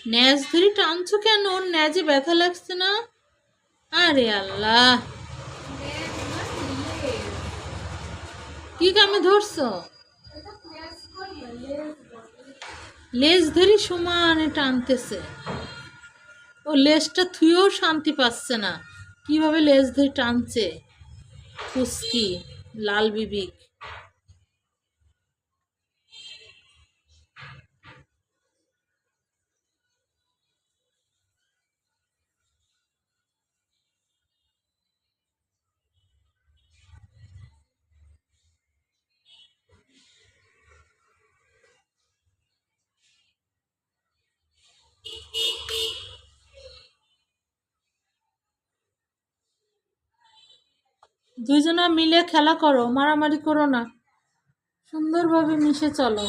ন্যাজ ধরে টানছো কেন? ওর ন্যাজে ব্যথা লাগছে না? আরে আল্লাহ, কি কামে ধরছো? লেজ ধরি সমানে টানতেছে। ও লেজটা থুয়েও শান্তি পাচ্ছে না, কিভাবে লেজ ধরে টানছে। ফুসকি, লাল বিবিক। দুইজনা মিলে খেলা করো, মারামারি করো না, সুন্দরভাবে মিশে চলো।